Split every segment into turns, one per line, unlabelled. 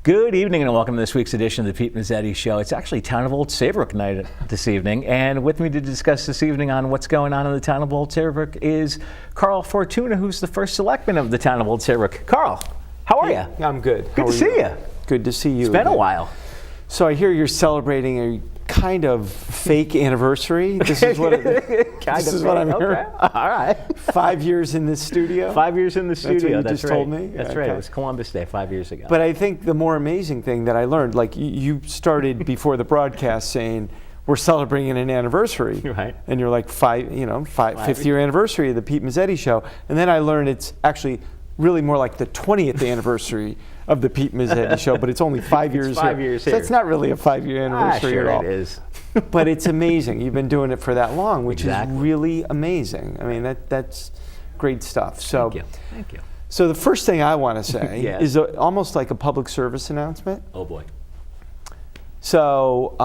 Good evening and welcome to this week's edition of the Pete Mezzetti Show. It's actually Town of Old Saybrook night this evening, and with me to discuss this evening on what's going on in the Town of Old Saybrook is Carl Fortuna, who's the first selectman of the Town of Old Saybrook. Carl, how are you?
I'm good.
Good to see you.
Good to see you.
It's been a while.
So I hear you're celebrating a kind of fake anniversary. This is what I'm hearing.
All right.
5 years in this studio.
5 years in the studio.
That's what you just told me.
That's right. It was Columbus Day 5 years ago.
But I think the more amazing thing that I learned, like you started before the broadcast saying we're celebrating an anniversary,
right?
And you're like fifth year anniversary of the Pete Mezzetti Show, and then I learned it's actually really more like the 20th anniversary of the Pete Mezzetti Show, but it's only 5 years.
5 years here.
So it's not really a 5 year anniversary
sure
at all.
It is.
But it's amazing. You've been doing it for that long, which
Exactly.
is really amazing. I mean, that's great stuff. So,
Thank you.
So the first thing I want to say
Yes.
is almost like a public service announcement.
Oh boy.
So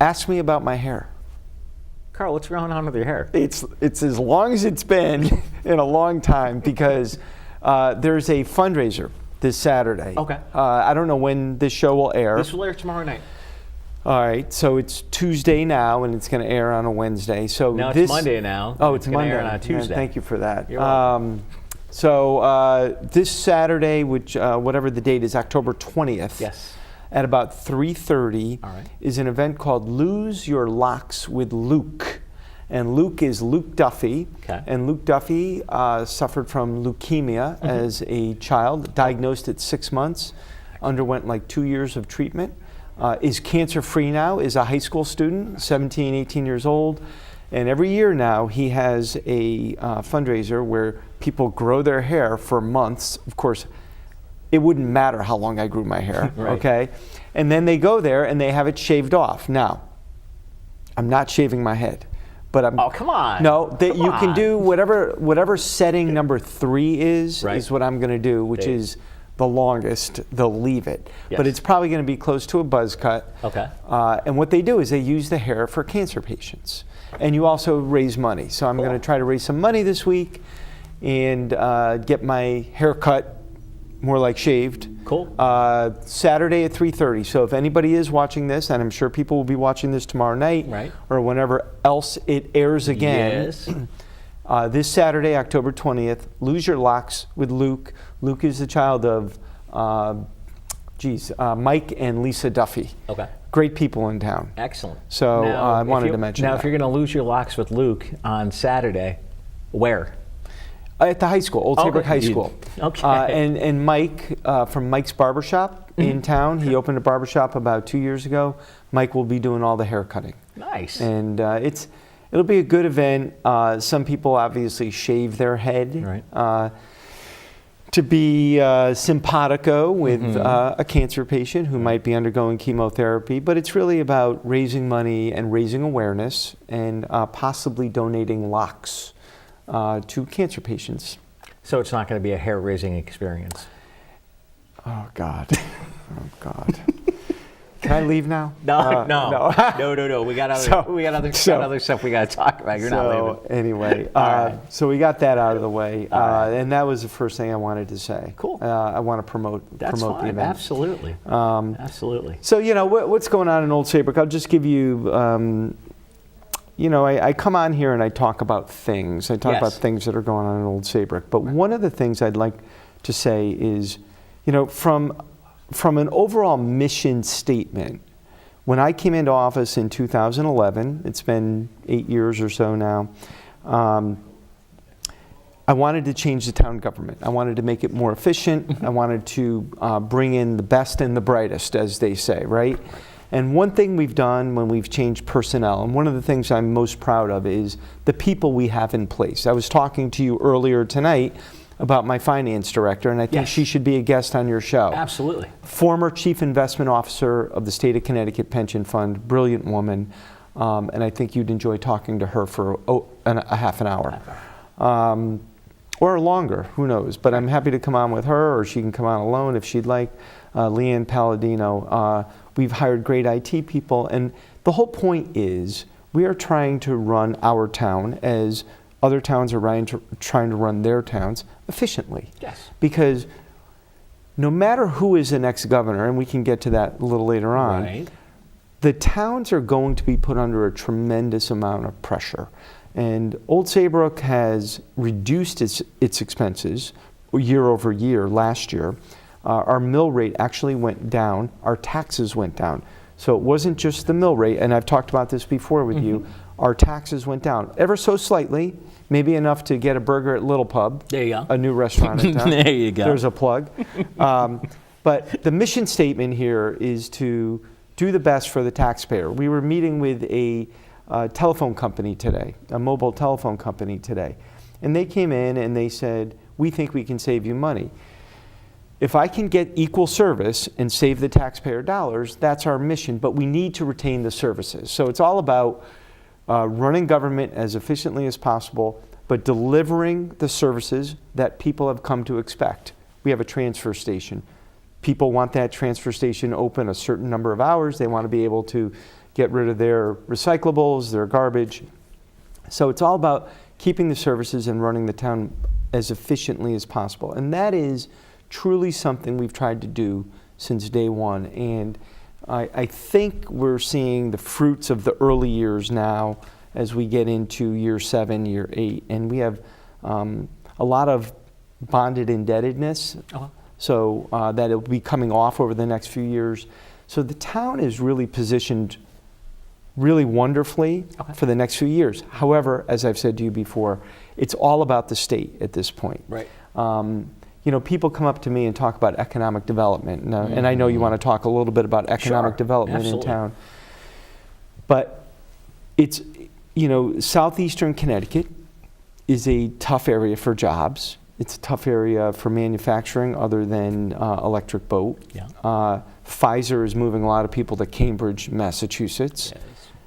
ask me about my hair.
Carl, what's going on with your hair?
It's as long as it's been in a long time because there's a fundraiser this Saturday.
Okay.
I don't know when this show will air.
This will air tomorrow night.
All right, so it's Tuesday now, and it's going to air on a Wednesday. So
No, it's Monday now.
Oh, it's
gonna
Monday.
air on a Tuesday.
Yeah, thank you for that.
You're welcome.
So this Saturday, which whatever the date is, October 20th.
Yes.
At about 3:30,
All right.
is an event called Lose Your Locks with Luke. And Luke is Luke Duffy.
Okay.
And Luke Duffy suffered from leukemia as a child, diagnosed at 6 months, underwent like 2 years of treatment, is cancer-free now, is a high school student, 17, 18 years old. And every year now he has a fundraiser where people grow their hair for months. Of course, it wouldn't matter how long I grew my hair,
Right.
okay? And then they go there and they have it shaved off. Now, I'm not shaving my head. But
Oh, come on.
No,
Come
you can
on.
do whatever setting number 3 is
Right.
what I'm going to do, which
Dave.
is the longest. They'll leave it,
Yes.
but it's probably going to be close to a buzz cut.
Okay.
And what they do is they use the hair for cancer patients, and you also raise money. So I'm
Cool.
going to try to raise some money this week, and get my hair cut more like shaved.
Cool.
Saturday at 3:30. So if anybody is watching this, and I'm sure people will be watching this tomorrow night,
Right.
or whenever else it airs again.
Yes.
This Saturday, October 20th, Lose Your Locks with Luke. Luke is the child of, Mike and Lisa Duffy.
Okay.
Great people in town.
Excellent.
So I wanted to mention
Now,
that.
if you're going to lose your locks with Luke on Saturday, where?
At the high school, Old Saybrook
Okay.
High School.
Okay.
And Mike from Mike's Barbershop in town, he opened a barbershop about 2 years ago. Mike will be doing all the hair cutting.
Nice.
And it'll be a good event. Some people obviously shave their head
Right.
to be simpatico with a cancer patient who might be undergoing chemotherapy. But it's really about raising money and raising awareness and possibly donating locks to cancer patients.
So it's not going to be a hair-raising experience.
Oh God! Oh God! Can I leave now?
No.
No.
We got other
So-
other stuff we got to talk about. You're not leaving.
Anyway,
All right.
so we got that out of the way,
right.
and that was the first thing I wanted to say.
Cool.
I want to promote
That's
the
fine.
event.
Absolutely. Absolutely.
So what's going on in Old Saybrook? I'll just give you. I come on here and I talk about things. I talk
Yes.
about things that are going on in Old Saybrook. But one of the things I'd like to say is, from an overall mission statement, when I came into office in 2011, it's been 8 years or so now, I wanted to change the town government. I wanted to make it more efficient. I wanted to bring in the best and the brightest, as they say, right? And one thing we've done when we've changed personnel, and one of the things I'm most proud of is the people we have in place. I was talking to you earlier tonight about my finance director, and I think
Yes.
she should be a guest on your show.
Absolutely.
Former chief investment officer of the state of Connecticut Pension Fund, brilliant woman, and I think you'd enjoy talking to her for a half an hour. Or longer, who knows, but I'm happy to come on with her, or she can come on alone if she'd like. Leanne Palladino. We've hired great IT people, and the whole point is we are trying to run our town as other towns are trying to run their towns efficiently.
Yes.
Because no matter who is the next governor, and we can get to that a little later on,
Right.
the towns are going to be put under a tremendous amount of pressure. And Old Saybrook has reduced its expenses year over year last year. Our mill rate actually went down. Our taxes went down. So it wasn't just the mill rate, and I've talked about this before with you. Our taxes went down ever so slightly, maybe enough to get a burger at Little Pub.
There you go.
A new restaurant in town.
There you go.
There's a plug. But the mission statement here is to do the best for the taxpayer. We were meeting with a telephone company today, a mobile telephone company today. And they came in and they said, we think we can save you money. If I can get equal service and save the taxpayer dollars, that's our mission, but we need to retain the services. So it's all about running government as efficiently as possible, but delivering the services that people have come to expect. We have a transfer station. People want that transfer station open a certain number of hours. They want to be able to get rid of their recyclables, their garbage. So it's all about keeping the services and running the town as efficiently as possible. And that is truly something we've tried to do since day one. And I think we're seeing the fruits of the early years now as we get into year 7, year 8. And we have a lot of bonded indebtedness. So that it'll be coming off over the next few years. So the town is really positioned really wonderfully for the next few years. However, as I've said to you before, it's all about the state at this point.
Right.
You know, people come up to me and talk about economic development, and I know you want to talk a little bit about economic development in town. But it's, you know, southeastern Connecticut is a tough area for jobs. It's a tough area for manufacturing other than Electric Boat.
Yeah.
Pfizer is moving a lot of people to Cambridge, Massachusetts.
Yes.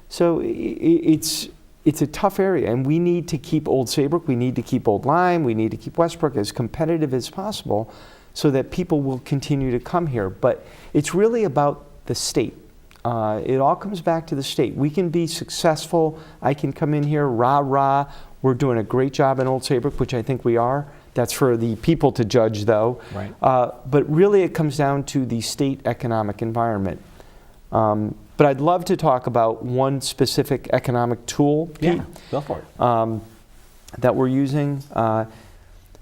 So it's a tough area, and we need to keep Old Saybrook, we need to keep Old Lyme, we need to keep Westbrook as competitive as possible so that people will continue to come here. But it's really about the state. It all comes back to the state. We can be successful. I can come in here, rah, we're doing a great job in Old Saybrook, which I think we are. That's for the people to judge, though.
Right.
But really it comes down to the state economic environment. But I'd love to talk about one specific economic tool, Pete,
Yeah, go for it.
that we're using.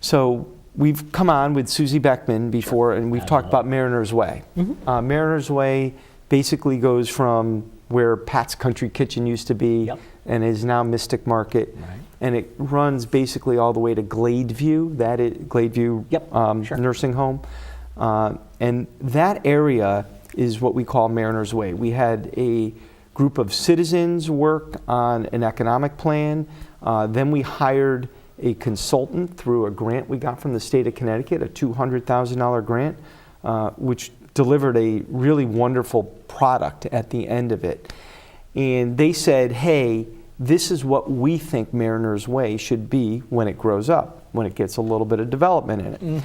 So we've come on with Susie Beckman before, and we've talked about Mariner's Way. Mariner's Way basically goes from where Pat's Country Kitchen used to be and is now Mystic Market.
Right.
And it runs basically all the way to Gladeview, Gladeview Nursing Home. And that area is what we call Mariner's Way. We had a group of citizens work on an economic plan. Then we hired a consultant through a grant we got from the state of Connecticut, a $200,000 grant, which delivered a really wonderful product at the end of it. And they said, hey, this is what we think Mariner's Way should be when it grows up, when it gets a little bit of development in it.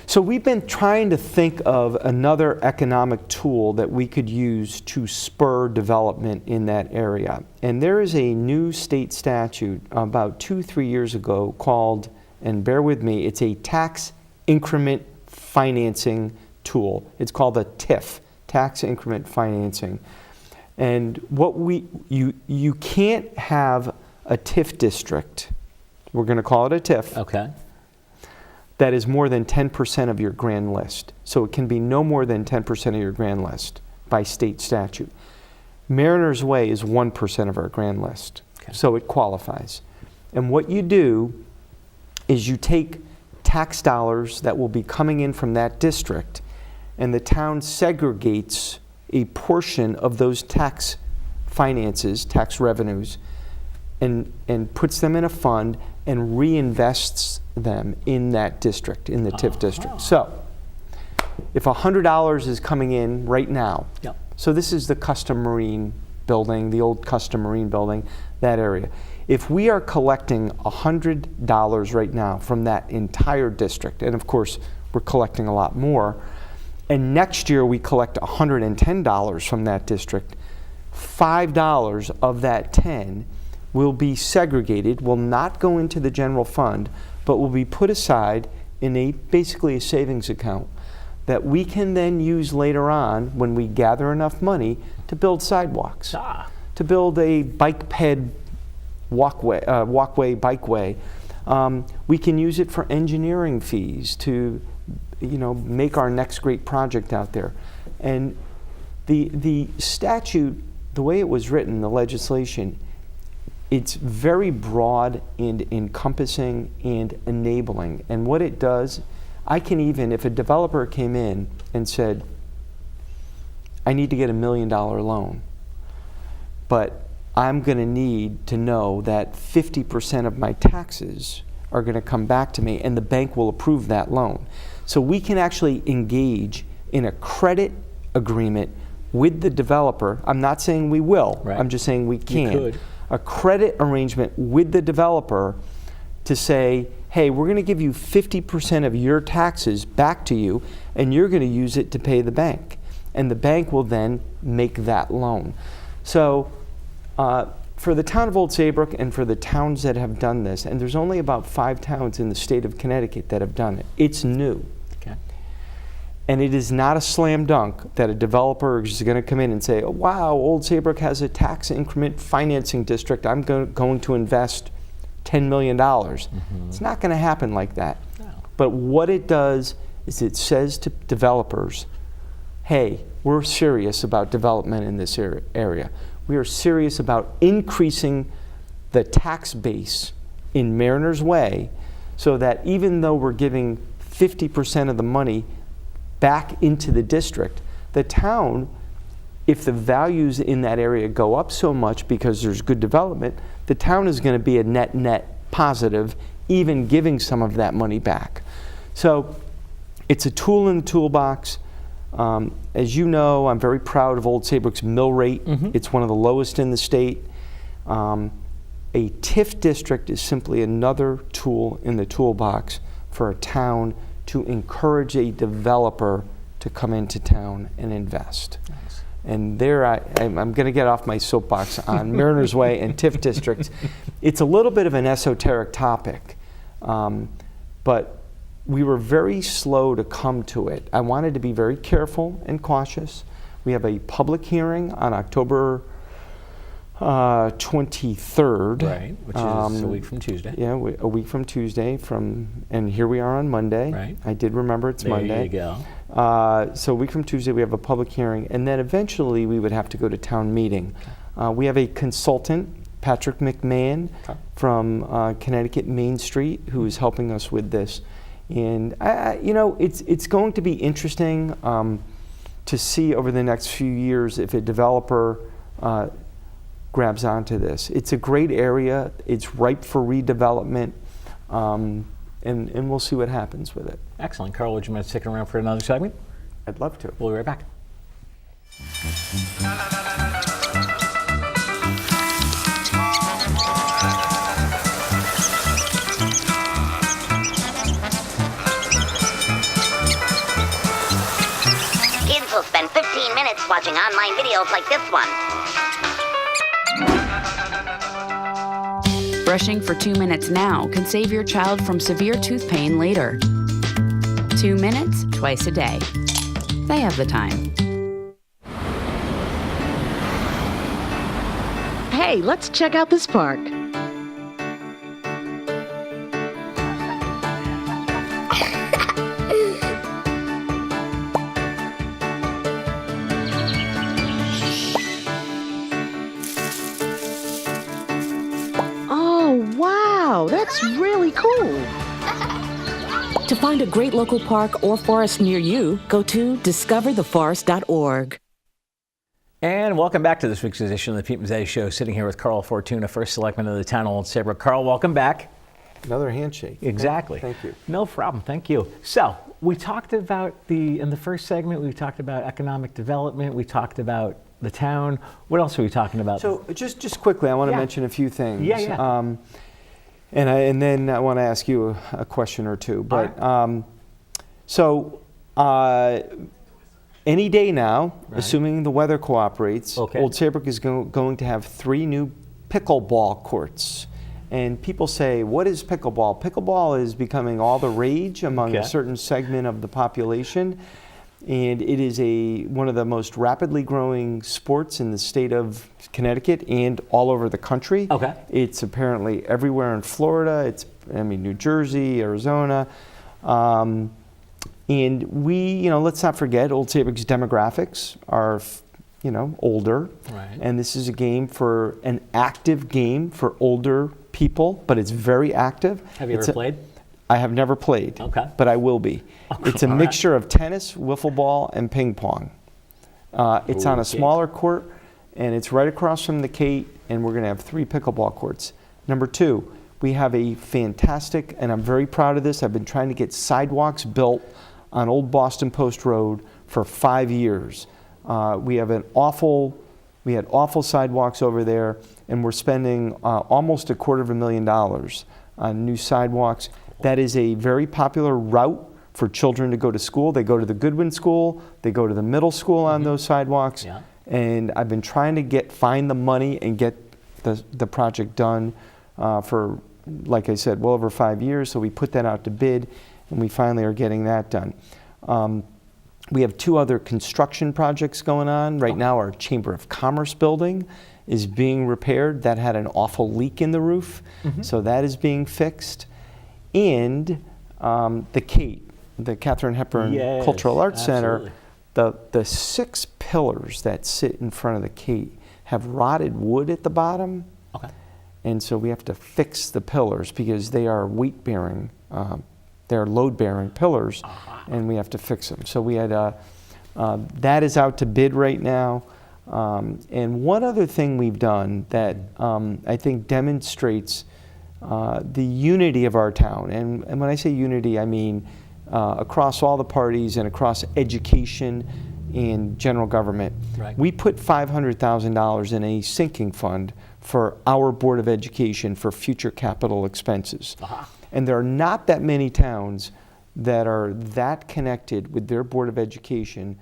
So we've been trying to think of another economic tool that we could use to spur development in that area. And there is a new state statute about 2-3 years ago called, and bear with me, it's a tax increment financing tool. It's called a TIF, tax increment financing. And what you can't have a TIF district, we're going to call it a TIF, that is more than 10% of your grand list. So it can be no more than 10% of your grand list by state statute. Mariner's Way is 1% of our grand list, so it qualifies. And what you do is you take tax dollars that will be coming in from that district, and the town segregates a portion of those tax finances, tax revenues, and puts them in a fund and reinvests them in that district, in the TIF district. So if $100 is coming in right now, so this is the Custom Marine building, the old Custom Marine building, that area. If we are collecting $100 right now from that entire district, and of course we're collecting a lot more, and next year we collect $110 from that district, $5 of that 10 will be segregated, will not go into the general fund, but will be put aside in basically a savings account. that we can then use later on when we gather enough money to build sidewalks, to build a bike ped walkway, bikeway. We can use it for engineering fees to, make our next great project out there. And the statute, the way it was written, the legislation, it's very broad and encompassing and enabling. And what it does, I can even, if a developer came in and said, I need to get $1 million loan, but I'm going to need to know that 50% of my taxes are going to come back to me, and the bank will approve that loan. So we can actually engage in a credit agreement with the developer. I'm not saying we will.
Right.
I'm just saying we can.
You could.
A credit arrangement with the developer to say, hey, we're going to give you 50% of your taxes back to you, and you're going to use it to pay the bank. And the bank will then make that loan. So for the town of Old Saybrook and for the towns that have done this, and there's only about 5 towns in the state of Connecticut that have done it. It's new.
Okay.
And it is not a slam dunk that a developer is going to come in and say, oh, wow, Old Saybrook has a tax increment financing district. I'm going to invest $10 million. It's not going to happen like that.
No.
But what it does is it says to developers, hey, we're serious about development in this area. We are serious about increasing the tax base in Mariner's Way so that even though we're giving 50% of the money back into the district, the town, if the values in that area go up so much because there's good development, the town is going to be a net positive, even giving some of that money back. So it's a tool in the toolbox. As you know, I'm very proud of Old Saybrook's mill rate. It's one of the lowest in the state. A TIF district is simply another tool in the toolbox for a town to encourage a developer to come into town and invest.
Nice.
And there I'm going to get off my soapbox on Mariner's Way and TIF districts. It's a little bit of an esoteric topic, but we were very slow to come to it. I wanted to be very careful and cautious. We have a public hearing on October 23rd.
Right, which is a week from Tuesday.
Yeah, a week from Tuesday. And here we are on Monday.
Right.
I did remember it's Monday.
There you go.
So a week from Tuesday we have a public hearing, and then eventually we would have to go to town meeting. We have a consultant, Patrick McMahon, from Connecticut Main Street, who is helping us with this. And it's going to be interesting to see over the next few years if a developer grabs onto this. It's a great area. It's ripe for redevelopment, and we'll see what happens with it.
Excellent. Carl, would you mind sticking around for another segment?
I'd love to.
We'll be right back.
Kids will spend 15 minutes watching online videos like this one.
Brushing for 2 minutes now can save your child from severe tooth pain later. 2 minutes, twice a day. They have the time.
Hey, let's check out this park. Oh, wow, that's really cool. To find a great local park or forest near you, go to discovertheforest.org.
And welcome back to this week's edition of the Pete Mezzetti Show. Sitting here with Carl Fortuna, first selectman of the town of Old Saybrook. Carl, welcome back.
Another handshake.
Exactly.
Thank you.
No problem. Thank you. So we talked about in the first segment, we talked about economic development. We talked about the town. What else are we talking about?
So just quickly, I want to mention a few things.
Yeah.
And then I want to ask you a question or two. But any day now, assuming the weather cooperates, Old Saybrook is going to have 3 new pickleball courts. And people say, what is pickleball? Pickleball is becoming all the rage among a certain segment of the population. And it is one of the most rapidly growing sports in the state of Connecticut and all over the country.
Okay.
It's apparently everywhere in Florida. New Jersey, Arizona. And let's not forget, Old Saybrook's demographics are, older.
Right.
And this is an active game for older people, but it's very active.
Have you ever played?
I have never played,
Okay.
but I will be. It's a mixture of tennis, wiffle ball, and ping pong. It's on a smaller court, and it's right across from the Kate, and we're going to have 3 pickleball courts. Number 2, we have a fantastic, and I'm very proud of this, I've been trying to get sidewalks built on Old Boston Post Road for 5 years. We had awful sidewalks over there, and we're spending almost $250,000 on new sidewalks. That is a very popular route for children to go to school. They go to the Goodwin School, they go to the middle school on those sidewalks.
Yeah.
And I've been trying to find the money and get the project done for, like I said, well over 5 years. So we put that out to bid, and we finally are getting that done. We have 2 other construction projects going on. Right now, our Chamber of Commerce building is being repaired. That had an awful leak in the roof, so that is being fixed. And the Kate, the Katharine Hepburn Cultural Arts Center, the 6 pillars that sit in front of the Kate have rotted wood at the bottom.
Okay.
And so we have to fix the pillars because they are weight-bearing, they're load-bearing pillars, and we have to fix them. So we had that is out to bid right now. And one other thing we've done that I think demonstrates the unity of our town, and when I say unity, I mean across all the parties and across education and general government.
Right.
We put $500,000 in a sinking fund for our Board of Education for future capital expenses. And there are not that many towns that are that connected with their Board of Education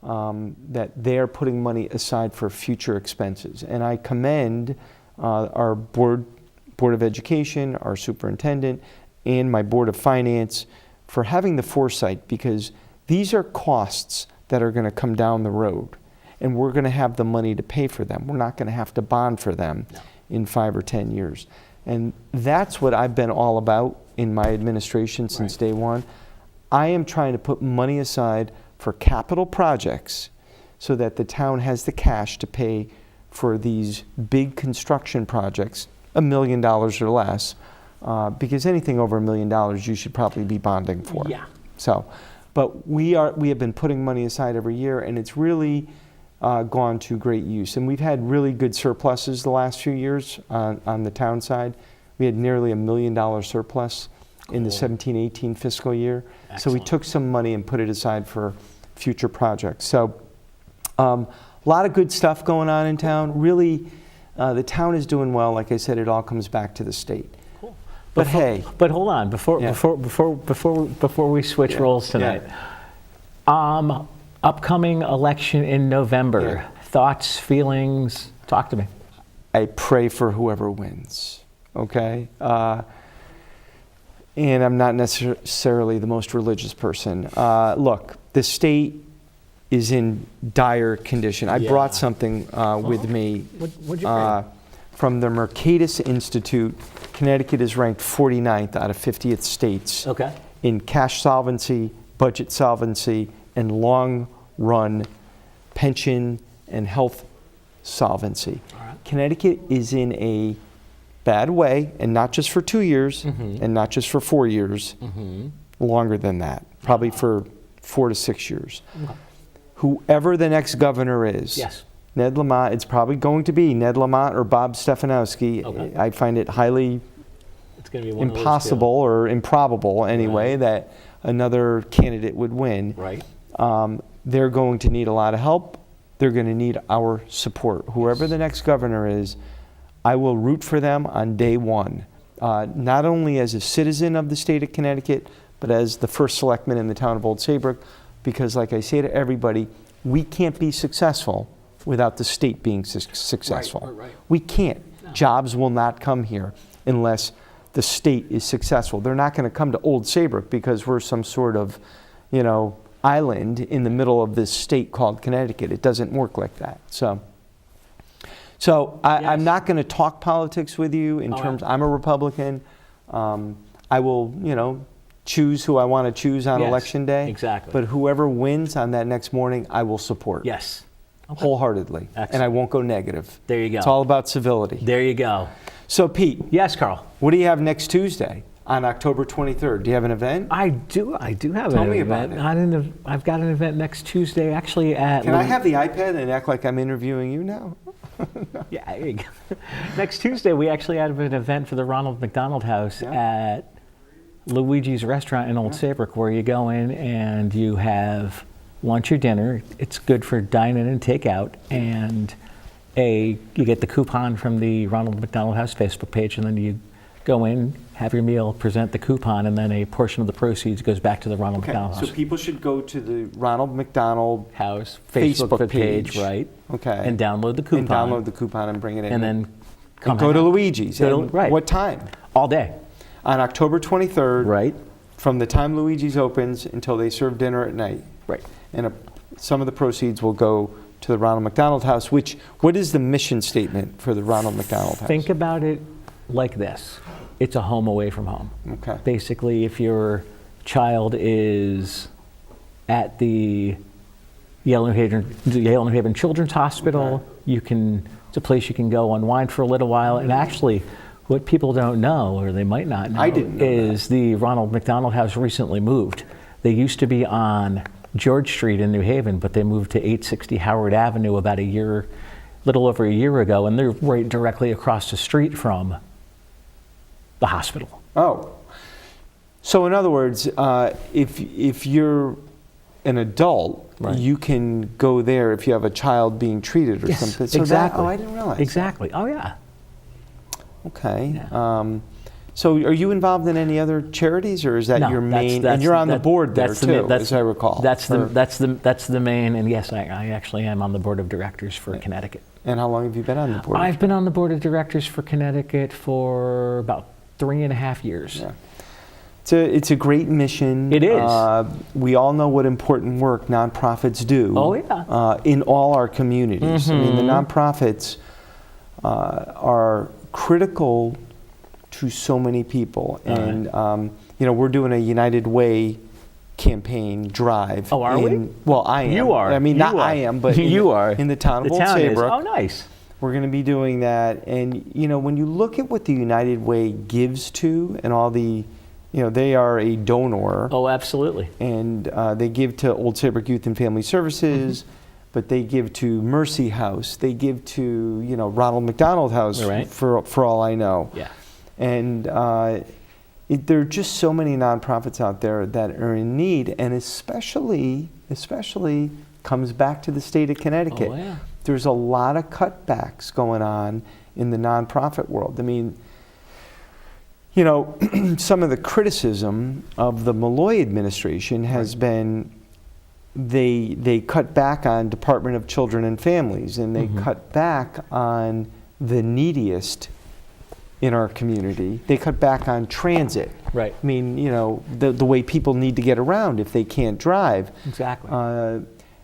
that they're putting money aside for future expenses. And I commend our Board of Education, our superintendent, and my Board of Finance for having the foresight, because these are costs that are going to come down the road, and we're going to have the money to pay for them. We're not going to have to bond for them in 5 or 10 years. And that's what I've been all about in my administration since day one. I am trying to put money aside for capital projects so that the town has the cash to pay for these big construction projects, $1 million or less, because anything over $1 million you should probably be bonding for.
Yeah.
So, but we have been putting money aside every year, and it's really gone to great use. And we've had really good surpluses the last few years on the town side. We had nearly $1 million surplus in the 17-18 fiscal year.
Excellent.
So we took some money and put it aside for future projects. So a lot of good stuff going on in town. Really, the town is doing well. Like I said, it all comes back to the state.
Cool.
But hey,
but hold on, before we switch roles tonight. Upcoming election in November.
Yeah.
Thoughts, feelings? Talk to me.
I pray for whoever wins. Okay. And I'm not necessarily the most religious person. Look, the state is in dire condition. I brought something with me
What'd you bring?
from the Mercatus Institute. Connecticut is ranked 49th out of 50th states in cash solvency, budget solvency, and long-run pension and health solvency. Connecticut is in a bad way, and not just for 2 years, and not just for 4 years, longer than that, probably for 4 to 6 years. Whoever the next governor is, Ned Lamont, it's probably going to be Ned Lamont or Bob Stefanowski. I find it highly impossible or improbable anyway that another candidate would win. They're going to need a lot of help. They're going to need our support. Whoever the next governor is, I will root for them on day one, not only as a citizen of the state of Connecticut, but as the first selectman in the town of Old Saybrook, because like I say to everybody, we can't be successful without the state being successful. We can't. No. Jobs will not come here unless the state is successful. They're not going to come to Old Saybrook because we're some sort of, island in the middle of this state called Connecticut. It doesn't work like that. So
Yes.
I'm not going to talk politics with you in terms. I'm a Republican. I will, choose who I want to choose on
Yes,
election day.
exactly.
But whoever wins on that next morning, I will support.
Yes. Okay.
Wholeheartedly. And I
Excellent.
won't go negative.
There you go.
It's all about civility.
There you go.
So, Pete,
Yes, Carl.
what do you have next Tuesday on October 23rd? Do you have an event?
I do have
Tell
an
me
event.
about it.
I've got an event next Tuesday, actually at.
Can I have the iPad and act like I'm interviewing you now?
Yeah, there you go. Next Tuesday, we actually have an event for the Ronald McDonald House at Luigi's Restaurant in Old Saybrook, where you go in and you have lunch or dinner. It's good for dine-in and takeout, and you get the coupon from the Ronald McDonald House Facebook page, and then you go in, have your meal, present the coupon, and then a portion of the proceeds goes back to the Ronald McDonald
So
House.
people should go to the Ronald McDonald
House
Facebook
page,
page.
right?
Okay.
And download the coupon.
and download the coupon and bring it in.
And then come
and go
hang
to
out.
Luigi's.
Go to-
And
right.
What time?
all day,
On October 23rd.
right?
From the time Luigi's opens until they serve dinner at night.
Right.
And some of the proceeds will go to the Ronald McDonald House, what is the mission statement for the Ronald McDonald House?
Think about it like this. It's a home away from home.
Okay.
Basically, if your child is at the Yale New Haven Children's Hospital, it's a place you can go unwind for a little while. And actually, what people don't know, or they might not know,
I didn't know
is the Ronald McDonald House recently moved. They used to be on George Street in New Haven, but they moved to 860 Howard Avenue about little over a year ago, and they're right directly across the street from the hospital.
Oh. So in other words, if you're an adult,
Right.
you can go there if you have a child being treated or something. So
exactly.
I didn't realize.
Exactly. Oh, yeah.
Okay.
Yeah.
So are you involved in any other charities, or is that
No,
your
that's-
main?
that's-
And you're on the
that-
board there
that's the ma-
too,
that's-
as I recall.
That's the main, and yes, I actually am on the board of directors for Connecticut.
And how long have you been on the board?
I've been on the board of directors for Connecticut for about 3.5 years.
Yeah. It's a great mission.
It is.
We all know what important work nonprofits do.
Oh, yeah.
In all our communities. I mean, the nonprofits are critical to so many people. And, we're doing a United Way campaign drive.
Oh, are we?
Well, I am.
You are.
I mean,
You
not
are.
I am, but
You are.
in the town of Old
town is.
Saybrook.
Oh, nice.
We're going to be doing that. And, when you look at what the United Way gives to and all the, they are a donor.
Oh, absolutely.
And they give to Old Saybrook Youth and Family Services, but they give to Mercy House. They give to, Ronald McDonald House,
Right.
for all I know.
Yeah.
And there are just so many nonprofits out there that are in need, and especially comes back to the state of Connecticut.
Oh, yeah.
There's a lot of cutbacks going on in the nonprofit world. I mean, some of the criticism of the Malloy administration has been they cut back on Department of Children and Families, and they cut back on the neediest in our community. They cut back on transit.
Right.
I mean, the way people need to get around if they can't drive.
Exactly.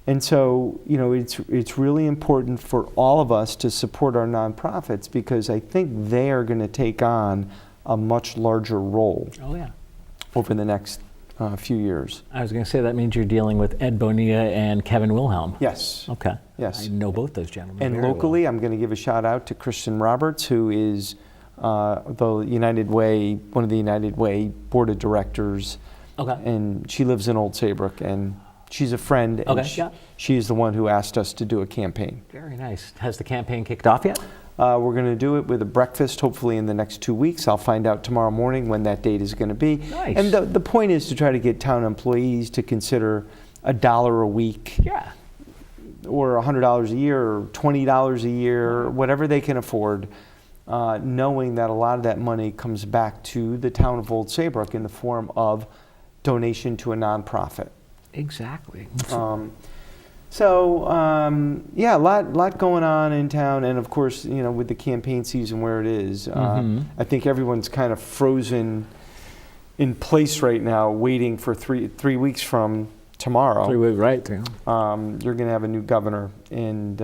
And so, it's really important for all of us to support our nonprofits, because I think they are going to take on a much larger role
Oh, yeah.
over the next few years.
I was going to say that means you're dealing with Ed Bonilla and Kevin Wilhelm.
Yes.
Okay.
Yes.
I know both those gentlemen.
And
very well.
locally, I'm going to give a shout out to Kristen Roberts, who is the United Way, one of the United Way board of directors.
Okay.
And she lives in Old Saybrook, and she's a friend. And
Okay, yeah.
she is the one who asked us to do a campaign.
Very nice. Has the campaign kicked off yet?
We're going to do it with a breakfast, hopefully in the next 2 weeks. I'll find out tomorrow morning when that date is going to be.
Nice.
And the point is to try to get town employees to consider $1 a week,
Yeah.
or $100 a year, or $20 a year, whatever they can afford, knowing that a lot of that money comes back to the town of Old Saybrook in the form of donation to a nonprofit.
Exactly.
Yeah, a lot going on in town, and of course, with the campaign season where it is, I think everyone's kind of frozen in place right now, waiting for three weeks from tomorrow.
3 weeks, right?
You're going to have a new governor. And,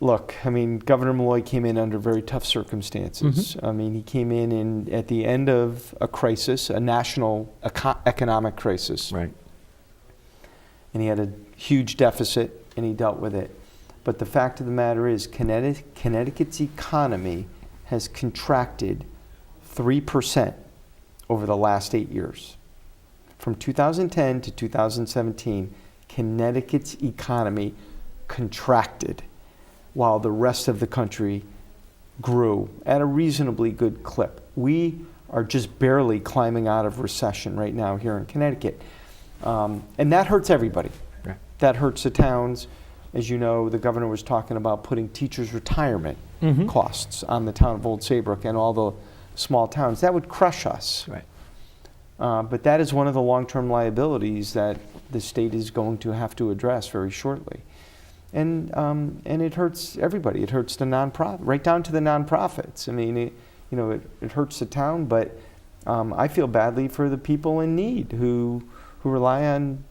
look, I mean, Governor Malloy came in under very tough circumstances. I mean, he came in at the end of a crisis, a national economic crisis.
Right.
And he had a huge deficit, and he dealt with it. But the fact of the matter is, Connecticut's economy has contracted 3% over the last 8 years. From 2010 to 2017, Connecticut's economy contracted while the rest of the country grew at a reasonably good clip. We are just barely climbing out of recession right now here in Connecticut. And that hurts everybody.
Right.
That hurts the towns. As you know, the governor was talking about putting teachers' retirement costs on the town of Old Saybrook and all the small towns. That would crush us.
Right.
But that is one of the long-term liabilities that the state is going to have to address very shortly. And it hurts everybody. It hurts the nonprofit, right down to the nonprofits. I mean, it hurts the town, but I feel badly for the people in need who rely on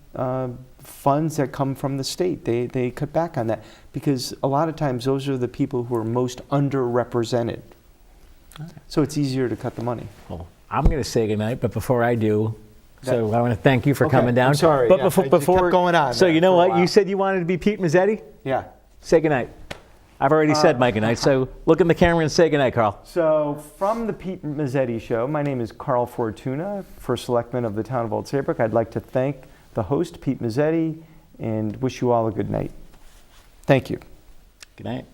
funds that come from the state. They cut back on that because a lot of times those are the people who are most underrepresented. So it's easier to cut the money.
Well, I'm going to say goodnight, but before I do, so I want to thank you for coming down.
I'm sorry.
But
Yeah,
before,
I just kept going on
so
there
you know
for a
what?
while.
You said you wanted to be Pete Mezzetti?
Yeah.
Say goodnight. I've already said my goodnight, so look in the camera and say goodnight, Carl.
So from the Pete Mezzetti Show, my name is Carl Fortuna, First Selectman of the town of Old Saybrook. I'd like to thank the host, Pete Mezzetti, and wish you all a good night. Thank you.
Good night.